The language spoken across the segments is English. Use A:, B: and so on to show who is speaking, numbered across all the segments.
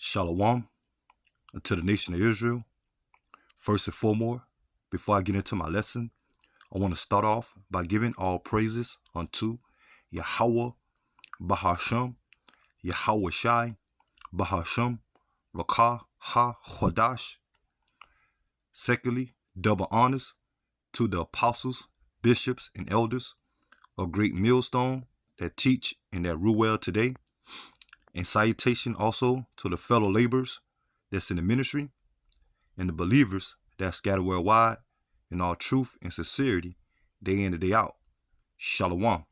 A: Shalom to the nation of Israel. First and foremost, before I get into my lesson, I want to start off by giving all praises unto Yahweh Bahasham, Yahweh Shai, Bahasham, Rakah Ha Chodash. Secondly, double honors to the apostles, bishops, and elders of Great Millstone that teach and that rule well today. And salutation also to the fellow laborers that's in the ministry and the believers that scatter worldwide in all truth and sincerity, day in and day out. Shalom.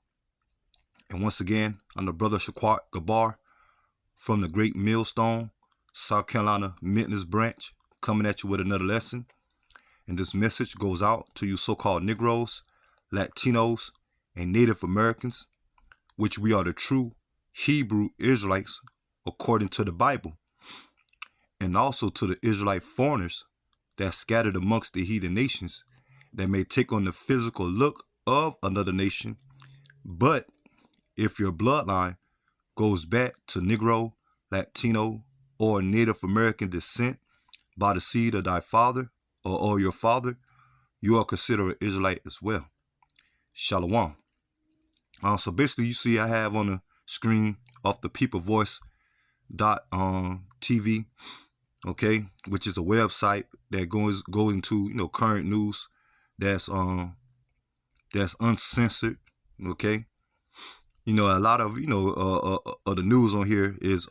A: And once again, I'm the brother Shaquat Gabar from the Great Millstone, South Carolina Maintenance Branch, coming at you with another lesson. And this message goes out to you so-called Negroes, Latinos, and Native Americans, which we are the true Hebrew Israelites according to the Bible, and also to the Israelite foreigners that scattered amongst the heathen nations that may take on the physical look of another nation. But if your bloodline goes back to Negro, Latino, or Native American descent by the seed of thy father or your father, you are considered an Israelite as well. Shalom. So basically, you see I have on the screen off the peoplevoice.tv, okay, which is a website that goes into current news that's uncensored, okay. A lot of of the news on here is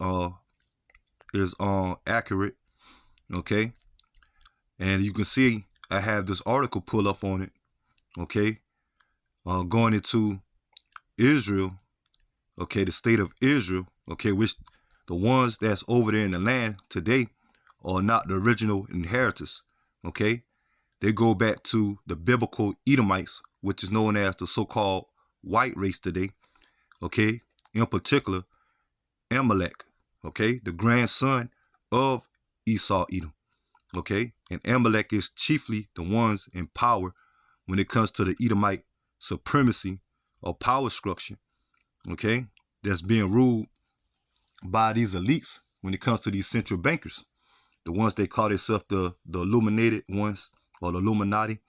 A: accurate, okay. And you can see I have this article pull up on it, okay, going into Israel, okay, the state of Israel, okay, which the ones that's over there in the land today are not the original inheritors, okay. They go back to the biblical Edomites, which is known as the so-called white race today, okay, in particular Amalek, okay, the grandson of Esau Edom, okay, and Amalek is chiefly the ones in power when it comes to the Edomite supremacy or power structure, okay, that's being ruled by these elites when it comes to these central bankers, the ones they call themselves the illuminated ones or the Illuminati.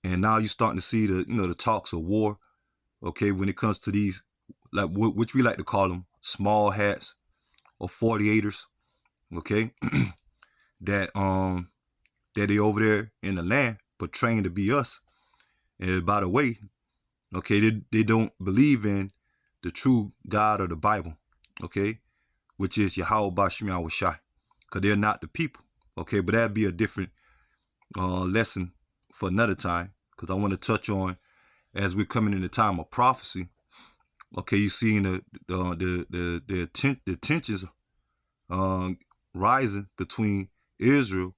A: And now you're starting to see the talks of war, okay, when it comes to these, like which we like to call them small hats or 48ers, okay, that they over there in the land portraying to be us. And by the way, okay, they don't believe in the true God of the Bible, okay, which is Yahweh Bashim Yahweh Shai, because they're not the people, okay. But that'd be a different lesson for another time, because I want to touch on, as we're coming in the time of prophecy, okay, you seeing the tensions rising between Israel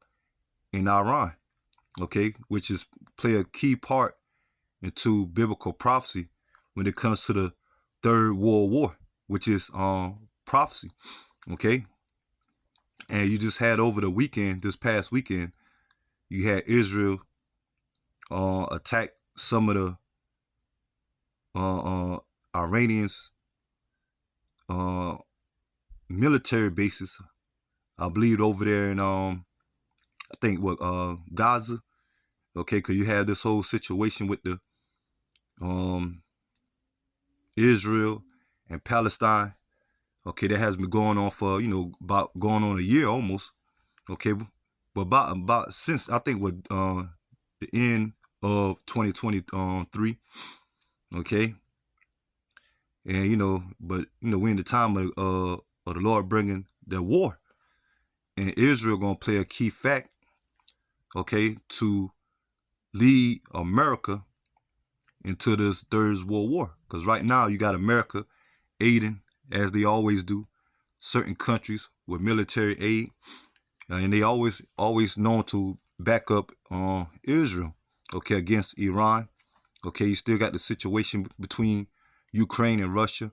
A: and Iran, okay, which is play a key part into biblical prophecy when it comes to the Third World War, which is prophecy, okay. And you just had over the weekend, this past weekend, you had Israel attack some of the Iranians military bases, I believe, over there in I think Gaza, okay, because you have this whole situation with the Israel and Palestine, okay, that has been going on for about going on a year almost, okay, but about since I think with the end of 2023, okay. And but we're in the time of the Lord bringing the war, and Israel gonna play a key fact, okay, to lead America into this Third World War. Because right now you got America aiding, as they always do, certain countries with military aid, and they always known to back up Israel, okay, against Iran. Okay, you still got the situation between Ukraine and Russia.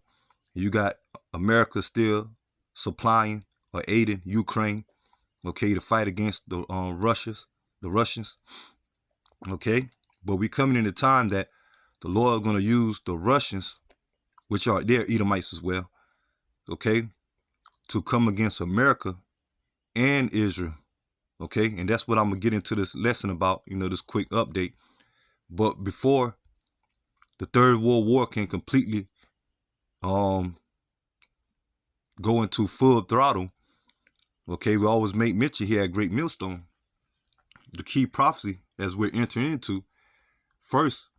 A: You got America still supplying or aiding Ukraine, okay, to fight against the Russians, okay. But we coming in a time that the Lord is going to use the Russians, which are they're Edomites as well, okay, to come against America and Israel. Okay, and that's what I'm gonna get into this lesson about, this quick update. But before the Third World War can completely go into full throttle, okay, we always make mention here at Great Millstone, the key prophecy as we're entering into, first,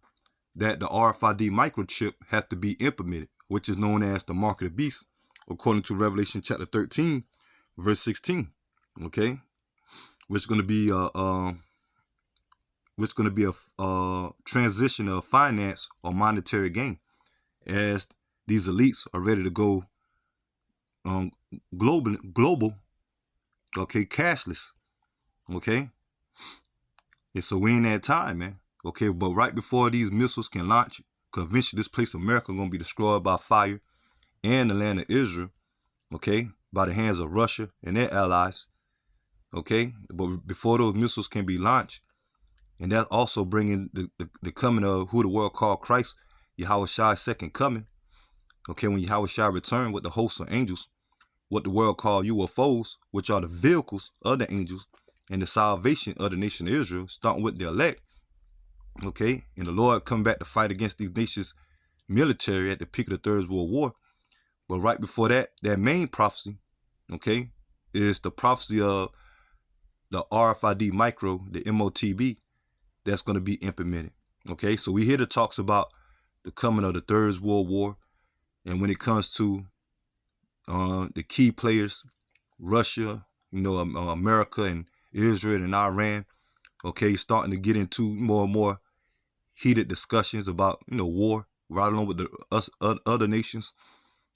A: that the RFID microchip has to be implemented, which is known as the mark of the beast, according to Revelation chapter 13, verse 16. Okay, which is going to be a transition of finance or monetary gain, as these elites are ready to go global, okay, cashless, okay. And so we in that time, man. Okay, but right before these missiles can launch, because eventually this place, America, going to be destroyed by fire, and the land of Israel, okay, by the hands of Russia and their allies, okay. But before those missiles can be launched, and that's also bringing the coming of who the world called Christ, Yahushai's second coming, okay, when Yahushai returned with the hosts of angels, what the world called UFOs, which are the vehicles of the angels, and the salvation of the nation of Israel, starting with the elect, okay, and the Lord come back to fight against these nations' military at the peak of the Third World War. But right before that main prophecy, okay, is the prophecy of the RFID micro, the MOTB, that's going to be implemented. Okay, so we hear the talks about the coming of the Third World War, and when it comes to the key players, Russia, America and Israel and Iran, okay, starting to get into more and more heated discussions about, war right along with the other nations,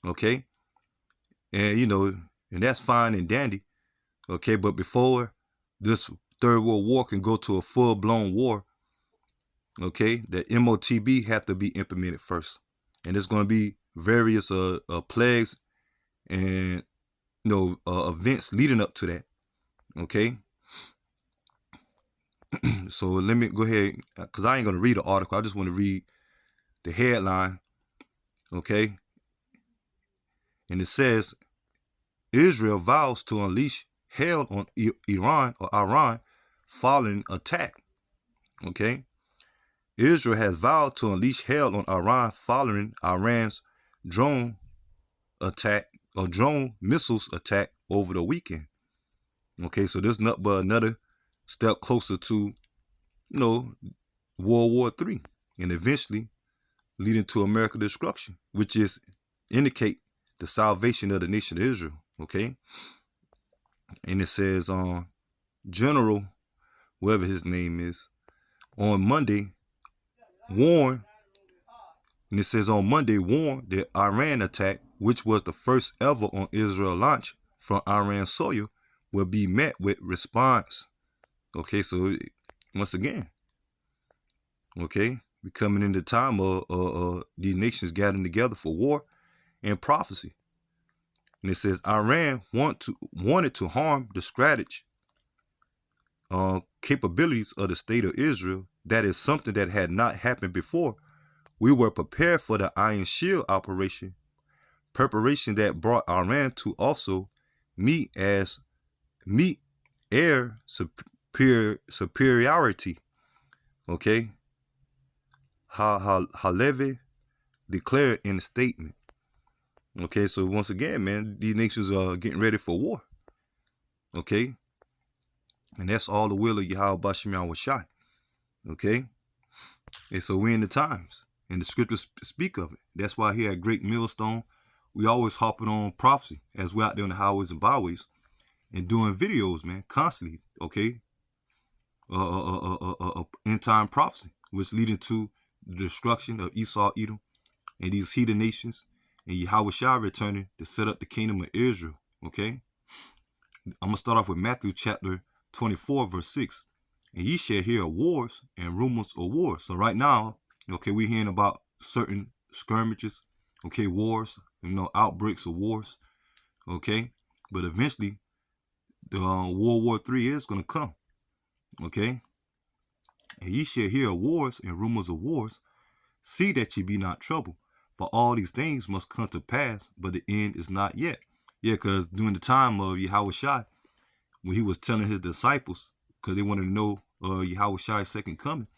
A: okay, and and that's fine and dandy, okay, but before this Third World War can go to a full-blown war, okay, the MOTB have to be implemented first, and there's going to be various plagues and events leading up to that, okay. So let me go ahead, because I ain't going to read the article. I just want to read the headline, okay. And it says, Israel vows to unleash hell on Iran following attack, okay. Israel has vowed to unleash hell on Iran following Iran's drone attack or drone missiles attack over the weekend. Okay, so this is not but another step closer to, World War III, and eventually leading to America's destruction, which is indicate the salvation of the nation of Israel. Okay, and it says General, whatever his name is, on Monday warned, and it says on Monday warned that Iran attack, which was the first ever on Israel launch from Iran soil, will be met with response. Okay, so once again, okay, we're coming into time of these nations gathering together for war and prophecy. And it says Iran wanted to harm the strategic capabilities of the state of Israel. That is something that had not happened before. We were prepared for the Iron Shield operation, preparation that brought Iran to also meet air superiority. Okay, Halevi declared in a statement. Okay, so once again, man, these nations are getting ready for war. Okay, and that's all the will of Yahweh Bashim Yahushai. Okay, and so we're in the times, and the scriptures speak of it. That's why here at Great Millstone, we always hopping on prophecy as we're out there on the highways and byways and doing videos, man, constantly. Okay, end time prophecy, which leading to the destruction of Esau, Edom, and these heathen nations, and Yahushua returning to set up the kingdom of Israel. Okay, I'm gonna start off with Matthew chapter 24, verse 6. And ye shall hear of wars and rumors of wars. So right now, okay, we're hearing about certain skirmishes, okay, wars, outbreaks of wars, okay. But eventually, the World War III is going to come, okay. And ye shall hear of wars and rumors of wars. See that ye be not troubled, for all these things must come to pass, but the end is not yet. Yeah, because during the time of Yahweh Shai, when he was telling his disciples, because they wanted to know Yahweh Shai's second coming,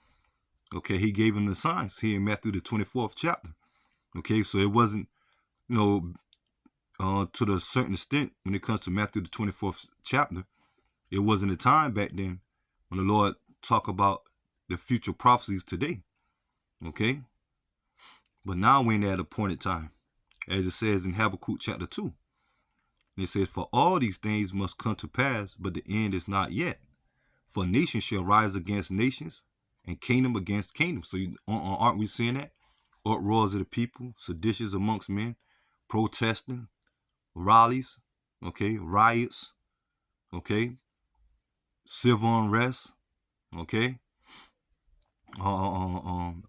A: okay, he gave them the signs here in Matthew the 24th chapter. Okay, so it wasn't, you know, to the certain extent when it comes to Matthew the 24th chapter, it wasn't a time back then when the Lord talked about the future prophecies today. Okay, but now we're in that appointed time, as it says in Habakkuk chapter 2. It says, for all these things must come to pass, but the end is not yet. For nation shall rise against nations, and kingdom against kingdom. So aren't we seeing that? Uproars of the people, seditious amongst men, protesting, rallies, okay, riots, okay, civil unrest, okay,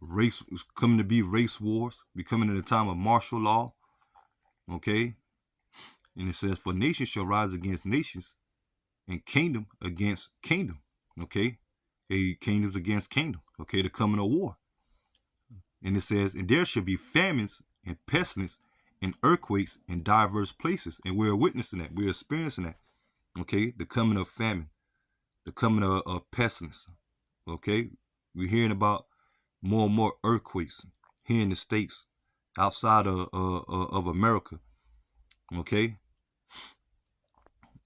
A: race coming to be race wars, becoming in a time of martial law, okay. And it says, for nation shall rise against nations, and kingdom against kingdom, okay, kingdoms against kingdom, okay, the coming of war. And it says, and there shall be famines and pestilence and earthquakes in diverse places. And we're witnessing that. We're experiencing that. Okay, the coming of famine, the coming of pestilence. Okay, we're hearing about more and more earthquakes here in the States, outside of America. Okay,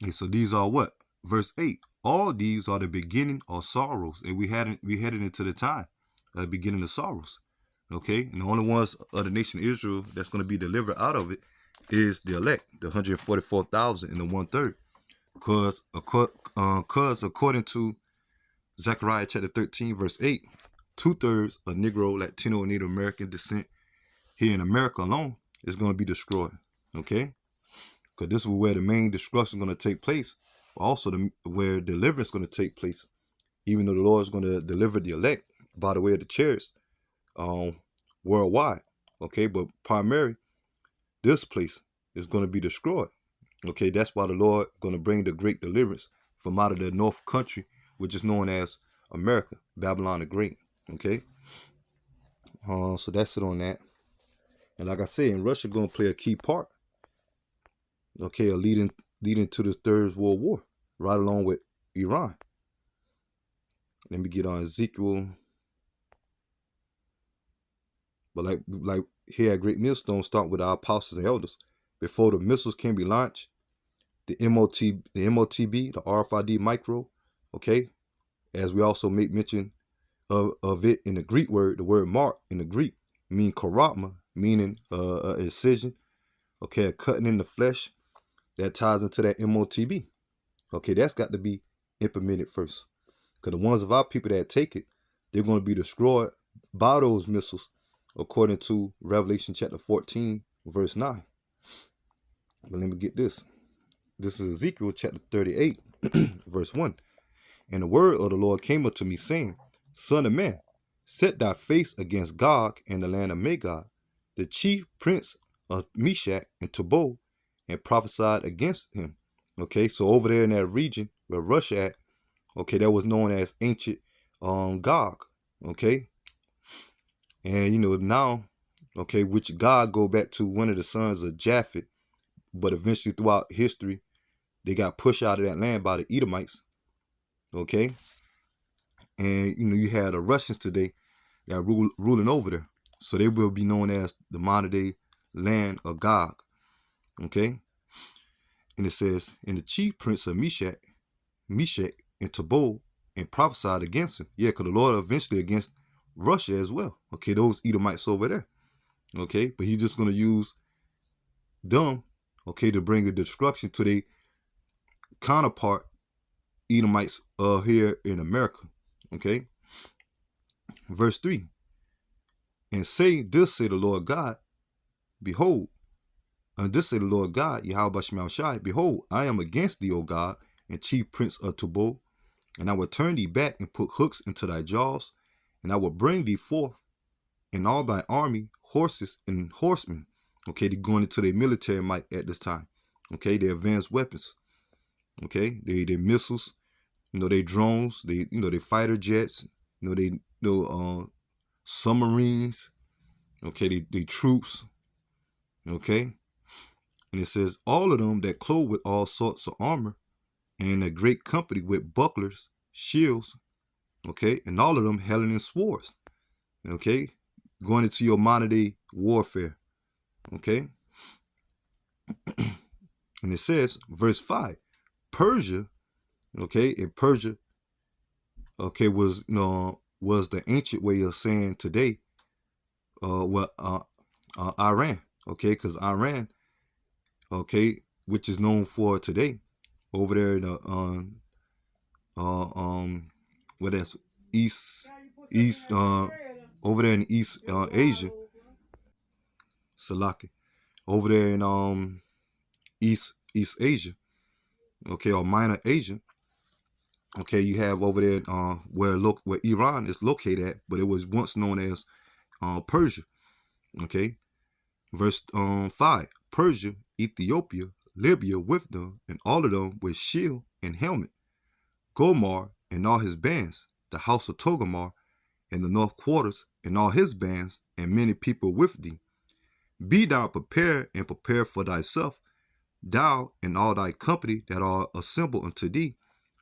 A: and so these are what? Verse 8. All these are the beginning of sorrows. And we headed into the time, the beginning of sorrows. Okay, and the only ones of the nation of Israel that's going to be delivered out of it is the elect, the 144,000 and the 1/3. Because according to Zechariah chapter 13, verse 8, 2/3 of Negro, Latino, and Native American descent here in America alone is going to be destroyed. Okay, because this is where the main destruction is going to take place, but also where deliverance is going to take place. Even though the Lord is going to deliver the elect by the way of the chariots, worldwide. Okay, but primarily this place is going to be destroyed. Okay, that's why the Lord going to bring the great deliverance from out of the north country, which is known as America, Babylon the Great. Okay, so that's it on that. And like I said, and Russia going to play a key part. Okay, leading to the Third World War, right along with Iran. Let me get on Ezekiel. But like here at Great Millstone, start with our apostles and elders. Before the missiles can be launched, the MOTB, the RFID micro, okay, as we also make mention of it in the Greek word, the word mark in the Greek mean karotma, meaning incision, okay, a cutting in the flesh that ties into that MOTB. Okay, that's got to be implemented first. Because the ones of our people that take it, they're going to be destroyed by those missiles, according to Revelation chapter 14, verse 9. But let me get this. This is Ezekiel chapter 38, verse 1. And the word of the Lord came unto me, saying, Son of man, set thy face against Gog in the land of Magog, the chief prince of Meshach and Tubal, and prophesied against him. Okay, so over there in that region where Russia at, okay, that was known as ancient Gog. Okay, and you know now, okay, which Gog go back to one of the sons of Japheth, but eventually throughout history, they got pushed out of that land by the Edomites. Okay, and you know you had the Russians today that ruling over there, so they will be known as the modern day land of Gog. Okay, and it says, and the chief prince of Meshach and Tubal, and prophesied against him. Yeah, because the Lord eventually against Russia as well. Okay, those Edomites over there. Okay, but he's just going to use them, okay, to bring the destruction to the counterpart Edomites here in America. Okay, verse 3. And say, this say the Lord God, behold, and this say the Lord God, Yahweh Shemel Shai, behold, I am against thee, O God, and chief prince of Tubal, and I will turn thee back and put hooks into thy jaws, and I will bring thee forth in all thy army, horses and horsemen. Okay, they're going into their military might at this time. Okay, their advanced weapons. Okay, their missiles, you know, they drones, they fighter jets, you know, they submarines. Okay, they troops. Okay, And it says, all of them that clothe with all sorts of armor, and a great company with bucklers, shields, okay, and all of them hailing in swords, okay, going into your modern day warfare, okay. And it says, verse 5, Persia, okay, and Persia, okay, was the ancient way of saying today, Iran, okay, because Iran, okay, which is known for today, over there in the what that's east over there in East Asia, Salaki, over there in East Asia, okay, or Minor Asia, okay, you have over there where Iran is located at, but it was once known as Persia, okay. Verse 5, Persia, Ethiopia, Libya with them, and all of them with shield and helmet, Gomar and all his bands, the house of Togarmah, in the north quarters, and all his bands, and many people with thee. Be thou prepared, and prepare for thyself, thou and all thy company that are assembled unto thee.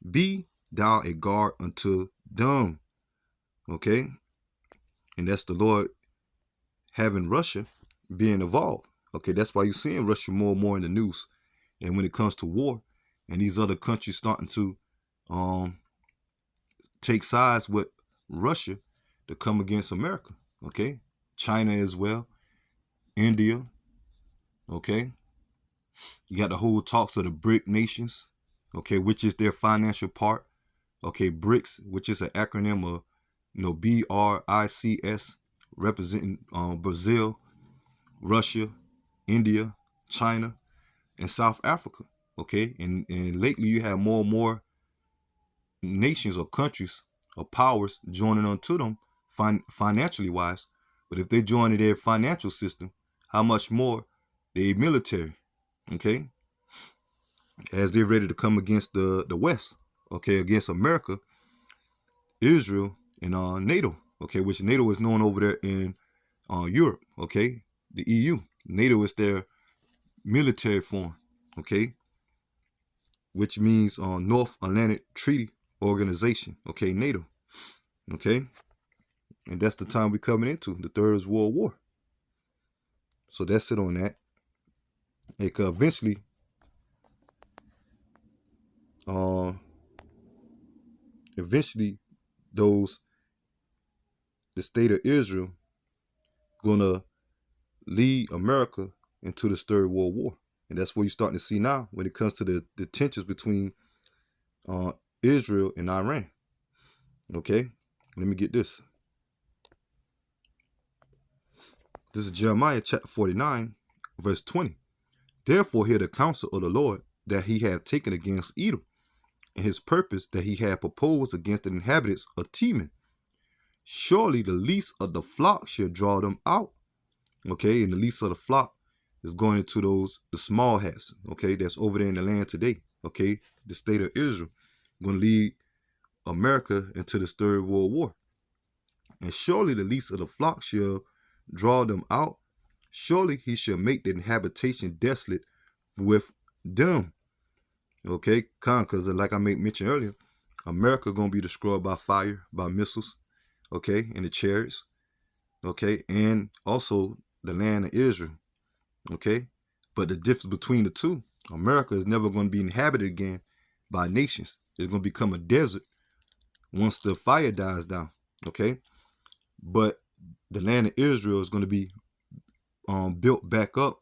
A: Be thou a guard unto them. Okay? And that's the Lord having Russia being involved. Okay, that's why you're seeing Russia more and more in the news. And when it comes to war, and these other countries starting to take sides with Russia to come against America. Okay, China as well, India. Okay, you got the whole talks of the BRIC nations. Okay, which is their financial part. Okay, BRICS, which is an acronym of BRICS, representing Brazil, Russia, India, China, and South Africa. Okay, and lately you have more and more nations or countries or powers joining onto them financially wise. But if they join their financial system, how much more the military, okay, as they're ready to come against the West, okay, against America, Israel, and NATO, okay, which NATO is known over there in Europe, okay, the EU. NATO is their military form, okay, which means North Atlantic Treaty Organization, okay, NATO, okay, and that's the time we're coming into, the Third World War. So that's it on that. It could eventually the state of Israel gonna lead America into this Third World War. And that's what you're starting to see now when it comes to the tensions between Israel and Iran. Okay, let me get this. This is Jeremiah chapter 49, verse 20. Therefore hear the counsel of the Lord that he hath taken against Edom, and his purpose that he had proposed against the inhabitants of Teman. Surely the least of the flock shall draw them out. Okay, and the least of the flock is going into the small hats, okay, that's over there in the land today. Okay, the state of Israel going to lead America into this Third World War. And surely the least of the flock shall draw them out. Surely he shall make the habitation desolate with them. Okay, because like I mentioned earlier, America going to be destroyed by fire, by missiles, okay, and the chariots, okay, and also the land of Israel, okay. But the difference between the two, America is never going to be inhabited again by nations. It's going to become a desert once the fire dies down, okay. But the land of Israel is going to be built back up,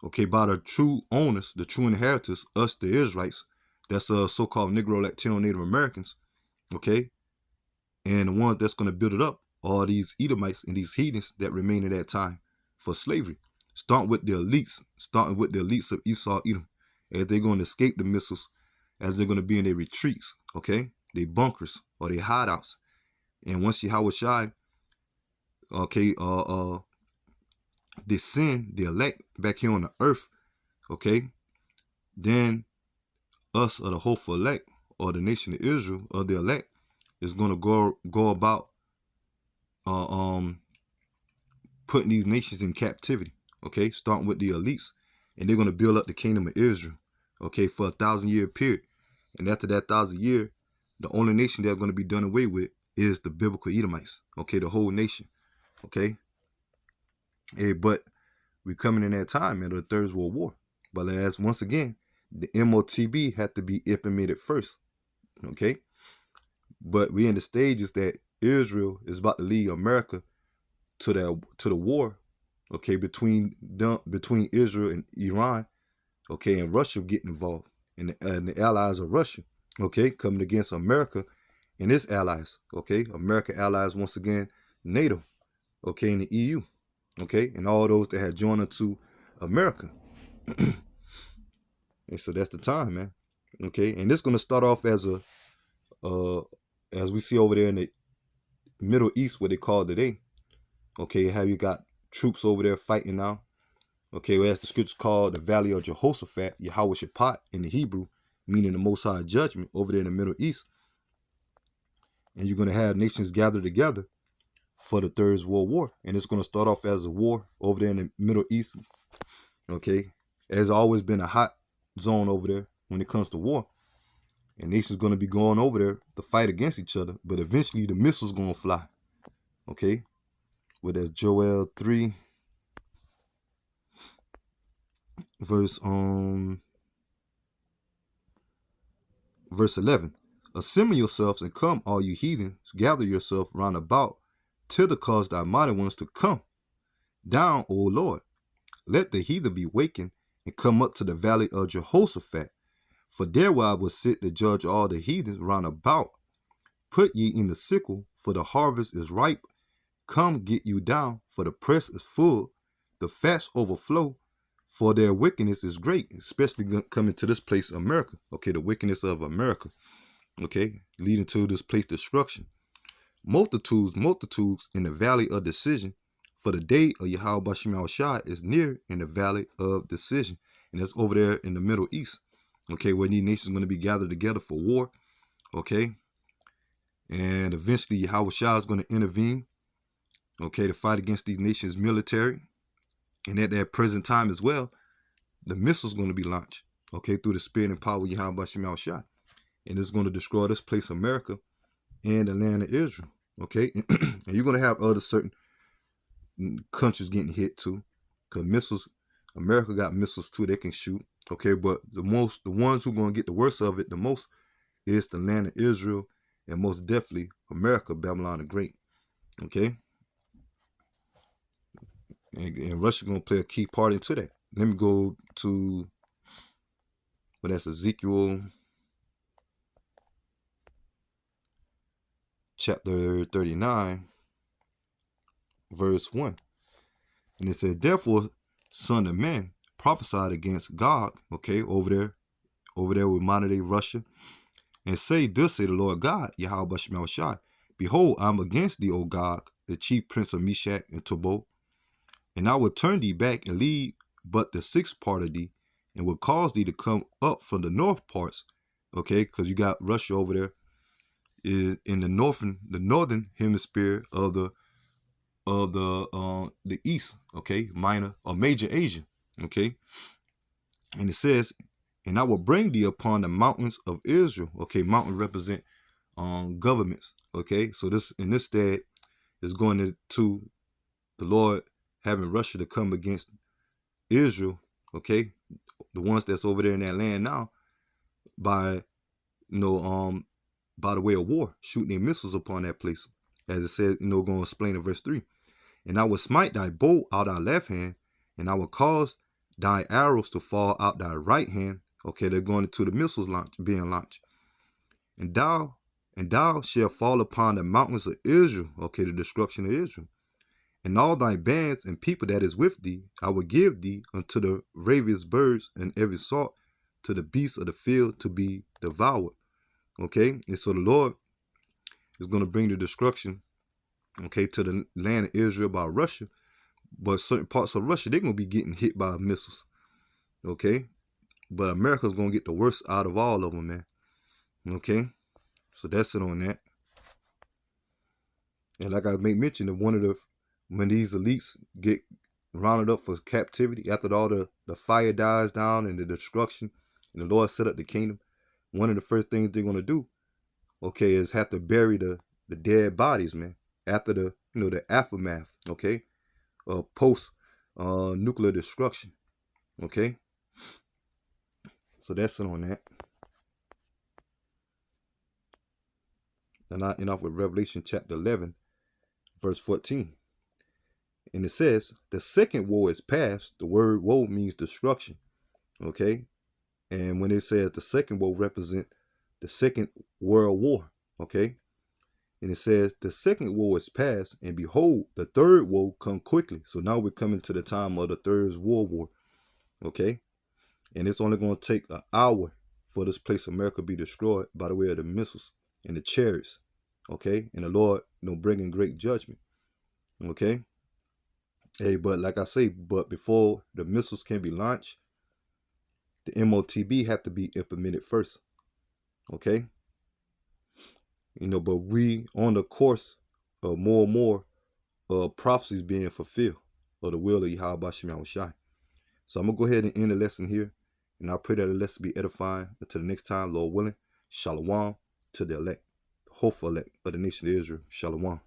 A: okay, by the true owners, the true inheritors, us, the Israelites. That's so-called Negro, Latino, Native Americans, okay. And the ones that's going to build it up are these Edomites and these heathens that remain at that time for slavery. Starting with the elites of Esau, Edom, as they're going to escape the missiles, as they're going to be in their retreats, okay, their bunkers or their hideouts. And once Yahweh Shai, okay, descend the elect back here on the earth, okay, then us or the hopeful elect or the nation of Israel or the elect is going to go about putting these nations in captivity, okay, starting with the elites and they're going to build up the kingdom of Israel, okay, for a 1,000-year period. And after that 1,000 year, the only nation that's going to be done away with is the biblical Edomites, okay, the whole nation, okay. But we're coming in that time of the Third World War. But as once again, the MOTB had to be implemented first, okay. But we're in the stages that Israel is about to lead America to the war, okay, between Israel and Iran, okay, and Russia getting involved, and the allies of Russia, okay, coming against America and its allies, okay. America allies once again NATO, okay, and the EU, okay, and all those that had joined into America. And so that's the time, man, okay. And this is gonna start off as as we see over there in the Middle East, what they call today, okay. How you got troops over there fighting now, okay, well, as the scriptures call the Valley of Jehoshaphat, Yahweh Shaphat in the Hebrew, meaning the Most High Judgment over there in the Middle East. And you're going to have nations gather together for the Third World War. And it's going to start off as a war over there in the Middle East, okay. There's always been a hot zone over there when it comes to war. And nations going to be going over there to fight against each other. But eventually the missiles going to fly, okay. Well, that's Joel 3. Verse 11. Assemble yourselves and come, all you heathens, gather yourself round about, till the cause thy mighty ones to come down, O Lord. Let the heathen be wakened and come up to the valley of Jehoshaphat, for there will I will sit to judge all the heathens round about. Put ye in the sickle, for the harvest is ripe. Come, get you down, for the press is full, the fats overflow, for their wickedness is great, especially coming to this place, America, okay, the wickedness of America, okay, leading to this place destruction. Multitudes in the valley of decision, for the day of Yahweh Bashim Al-Shai is near in the valley of decision. And that's over there in the Middle East, okay, where these nations are going to be gathered together for war, okay. And eventually Yahweh Shai is going to intervene, okay, to fight against these nations' military. And at that present time as well, the missile's going to be launched, okay, through the spirit and power of Yahweh Bashim Al-Shai. And it's going to destroy this place, America, and the land of Israel, okay. And you're going to have other certain countries getting hit too, because missiles, America got missiles too, they can shoot, okay. But the ones who are going to get the worst of it the most is the land of Israel, and most definitely America, Babylon the Great, okay. And Russia going to play a key part into that. Let me go to, well, that's Ezekiel chapter 39, verse 1. And it said, therefore, son of man, prophesied against Gog, okay, over there with modern day Russia, and say, thus say the Lord God, Yahweh Bashim Al-Shai, behold, I'm against thee, O Gog, the chief prince of Meshach and Tubal, and I will turn thee back and lead but the sixth part of thee, and will cause thee to come up from the north parts, okay, because you got Russia over there in the northern hemisphere of the east, okay, minor or major Asia, okay. And it says, and I will bring thee upon the mountains of Israel, okay. Mountain represent governments, okay. So this in this stead is going to the Lord having Russia to come against Israel, okay, the ones that's over there in that land now, by by the way of war, shooting their missiles upon that place, as it says, going to explain in verse 3. And I will smite thy bow out thy left hand, and I will cause thy arrows to fall out thy right hand. Okay, they're going into the missiles being launched. And thou shalt fall upon the mountains of Israel, okay, the destruction of Israel. And all thy bands and people that is with thee, I will give thee unto the ravenous birds, and every sort to the beasts of the field to be devoured. Okay, and so the Lord is going to bring the destruction, okay, to the land of Israel by Russia. But certain parts of Russia, they're going to be getting hit by missiles, okay. But America's going to get the worst out of all of them, man. Okay, so that's it on that. And like I made mention of when these elites get rounded up for captivity, after all the fire dies down and the destruction, and the Lord set up the kingdom, one of the first things they're going to do, okay, is have to bury the dead bodies, man, after the, the aftermath, okay, post nuclear destruction, okay. So that's it on that. And I end off with Revelation chapter 11, verse 14. And it says, the second woe is past. The word woe means destruction, okay. And when it says the second woe represent the Second World War, okay. And it says the second woe is past, and behold, the third woe come quickly. So now we're coming to the time of the Third World War, okay. And it's only going to take an hour for this place America be destroyed by the way of the missiles and the chariots, okay. And the Lord, bringing great judgment, okay. Hey, but like I say, but before the missiles can be launched, the MOTB have to be implemented first, okay. But we on the course of more and more prophecies being fulfilled of the will of Yahweh Shem Yahushai. So I'm going to go ahead and end the lesson here. And I pray that the lesson be edifying. Until the next time, Lord willing, Shalom to the elect, the hopeful elect of the nation of Israel. Shalom.